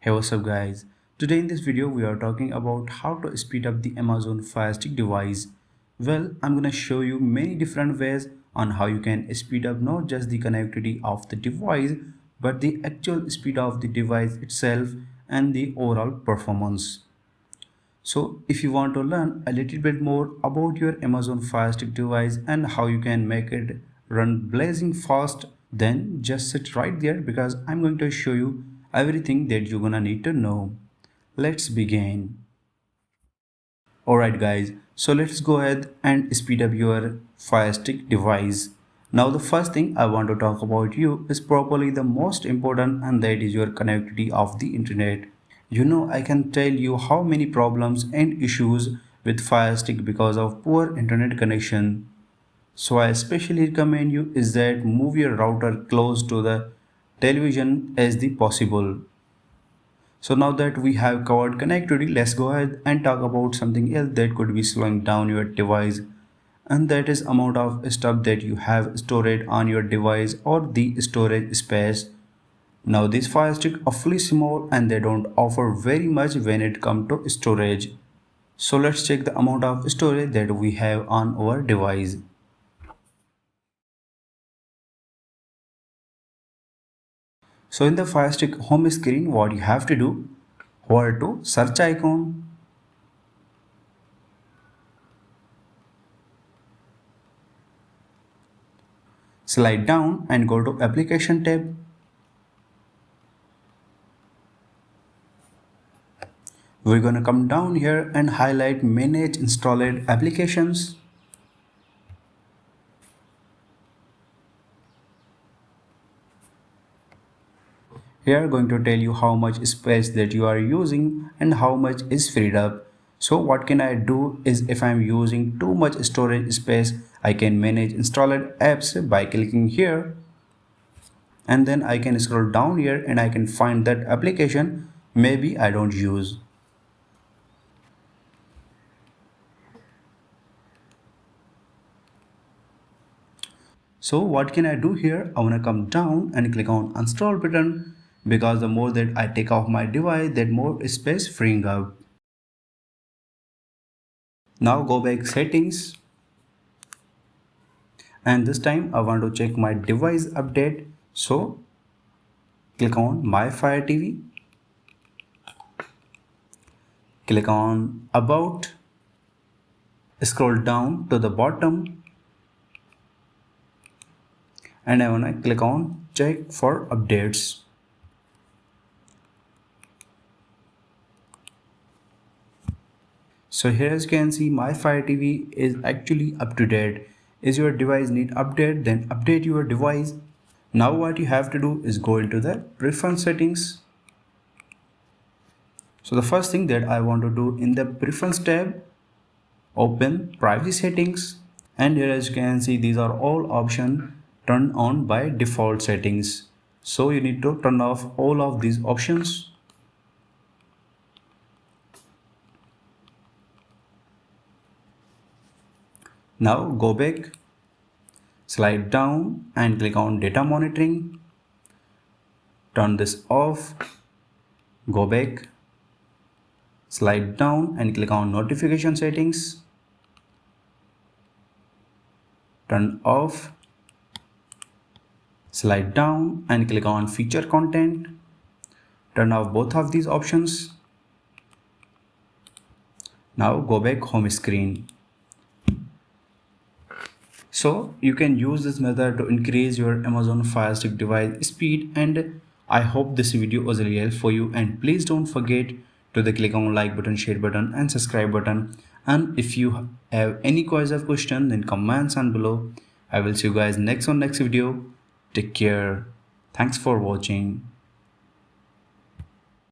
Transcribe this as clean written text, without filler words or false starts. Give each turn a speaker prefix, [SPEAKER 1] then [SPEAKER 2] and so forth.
[SPEAKER 1] Hey, what's up guys? Today in this video we are talking about how to speed up the Amazon Firestick device. Well, I'm gonna show you many different ways on how you can speed up not just the connectivity of the device but the actual speed of the device itself and the overall performance. So if you want to learn a little bit more about your Amazon Fire Stick device and how you can make it run blazing fast, then just sit right there because I'm going to show you everything that you're gonna need to know. Let's begin. Alright guys, so let's go ahead and speed up your Fire Stick device. Now the first thing I want to talk about you is probably the most important, and that is your connectivity of the internet. I can tell you how many problems and issues with Fire Stick because of poor internet connection. So I especially recommend you is that move your router close to the television as the possible. So now that we have covered connectivity, let's go ahead and talk about something else that could be slowing down your device, and that is amount of stuff that you have stored on your device or the storage space. Now these Fire Stick are awfully small and they don't offer very much when it comes to storage. So let's check the amount of storage that we have on our device. So in the Fire Stick home screen, what you have to do, hover to search icon, slide down and go to application tab. We're gonna come down here and highlight manage installed applications. Here going to tell you how much space that you are using and how much is freed up. So what can I do is, if I'm using too much storage space, I can manage installed apps by clicking here, and then I can scroll down here and I can find that application maybe I don't use. So what can I do here? I want to come down and click on install button, because the more that I take off my device, that more space freeing up. Now go back settings, and this time I want to check my device update. So click on my Fire TV, click on about, scroll down to the bottom, and I want to click on check for updates. So here as you can see, my Fire TV is actually up to date. Is your device need update? Then update your device. Now what you have to do is go into the preference settings. So the first thing that I want to do, in the preference tab, open privacy settings, and here as you can see, these are all options turned on by default settings. So you need to turn off all of these options. Now go back, slide down and click on data monitoring, turn this off, go back, slide down and click on notification settings, turn off, slide down and click on feature content, turn off both of these options. Now go back home screen. So you can use this method to increase your Amazon Fire Stick device speed, and I hope this video was really helpful for you, and please don't forget to click on like button, share button and subscribe button. And if you have any question, then comments on below. I will see you guys next video. Take care. Thanks for watching.